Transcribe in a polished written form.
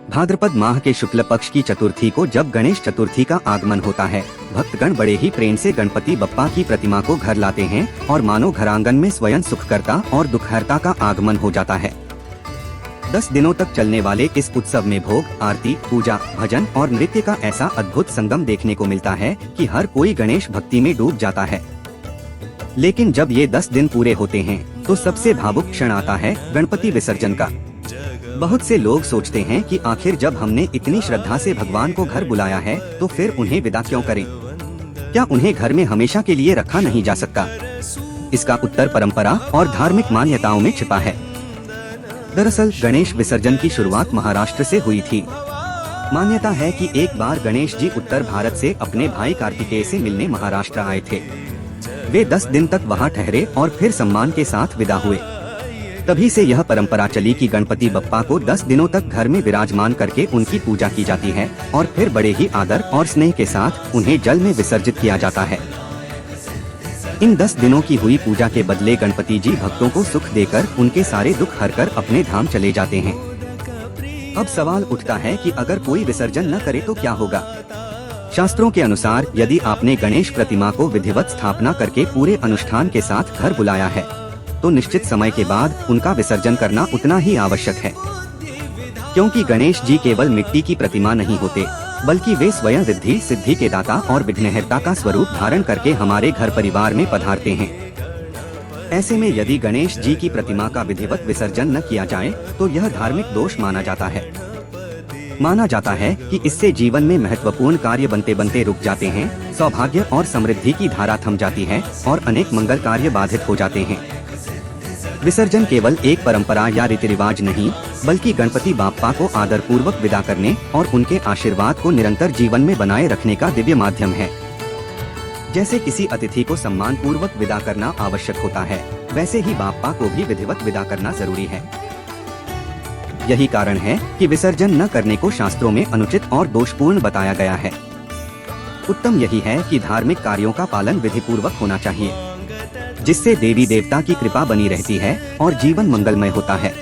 भाद्रपद माह के शुक्ल पक्ष की चतुर्थी को जब गणेश चतुर्थी का आगमन होता है, भक्तगण बड़े ही प्रेम से गणपति बप्पा की प्रतिमा को घर लाते हैं और मानो घरांगन में स्वयं सुखकर्ता और दुखहर्ता का आगमन हो जाता है। 10 दिनों तक चलने वाले इस उत्सव में भोग, आरती, पूजा, भजन और नृत्य का ऐसा अद्भुत संगम देखने को मिलता है कि हर कोई गणेश भक्ति में डूब जाता है। लेकिन जब ये 10 दिन पूरे होते हैं तो सबसे भावुक क्षण आता है गणपति विसर्जन का। बहुत से लोग सोचते हैं कि आखिर जब हमने इतनी श्रद्धा से भगवान को घर बुलाया है तो फिर उन्हें विदा क्यों करें? क्या उन्हें घर में हमेशा के लिए रखा नहीं जा सकता? इसका उत्तर परंपरा और धार्मिक मान्यताओं में छिपा है। दरअसल गणेश विसर्जन की शुरुआत महाराष्ट्र से हुई थी। मान्यता है कि एक बार गणेश जी उत्तर भारत से अपने भाई कार्तिकेय से मिलने महाराष्ट्र आए थे। वे 10 दिन तक वहां ठहरे और फिर सम्मान के साथ विदा हुए। तभी से यह परंपरा चली कि गणपति बप्पा को 10 दिनों तक घर में विराजमान करके उनकी पूजा की जाती है और फिर बड़े ही आदर और स्नेह के साथ उन्हें जल में विसर्जित किया जाता है। इन 10 दिनों की हुई पूजा के बदले गणपति जी भक्तों को सुख देकर उनके सारे दुख हरकर अपने धाम चले जाते हैं। अब सवाल उठता है कि अगर कोई विसर्जन न करे तो क्या होगा? शास्त्रों के अनुसार यदि आपने गणेश प्रतिमा को विधिवत स्थापना करके पूरे अनुष्ठान के साथ घर बुलाया है तो निश्चित समय के बाद उनका विसर्जन करना उतना ही आवश्यक है, क्योंकि गणेश जी केवल मिट्टी की प्रतिमा नहीं होते, बल्कि वे स्वयं रिद्धि सिद्धि के दाता और विघ्नहर्ता का स्वरूप धारण करके हमारे घर परिवार में पधारते हैं। ऐसे में यदि गणेश जी की प्रतिमा का विधिवत विसर्जन न किया जाए तो यह धार्मिक दोष माना जाता है। माना जाता है कि इससे जीवन में महत्वपूर्ण कार्य बनते बनते रुक जाते हैं, सौभाग्य और समृद्धि की धारा थम जाती है और अनेक मंगल कार्य बाधित हो जाते हैं। विसर्जन केवल एक परंपरा या रीति रिवाज नहीं, बल्कि गणपति बाप्पा को आदर पूर्वक विदा करने और उनके आशीर्वाद को निरंतर जीवन में बनाए रखने का दिव्य माध्यम है। जैसे किसी अतिथि को सम्मान पूर्वक विदा करना आवश्यक होता है, वैसे ही बाप्पा को भी विधिवत विदा करना जरूरी है। यही कारण है कि विसर्जन न करने को शास्त्रों में अनुचित और दोषपूर्ण बताया गया है। उत्तम यही है कि धार्मिक कार्यों का पालन विधि पूर्वक होना चाहिए, जिससे देवी देवता की कृपा बनी रहती है और जीवन मंगलमय होता है।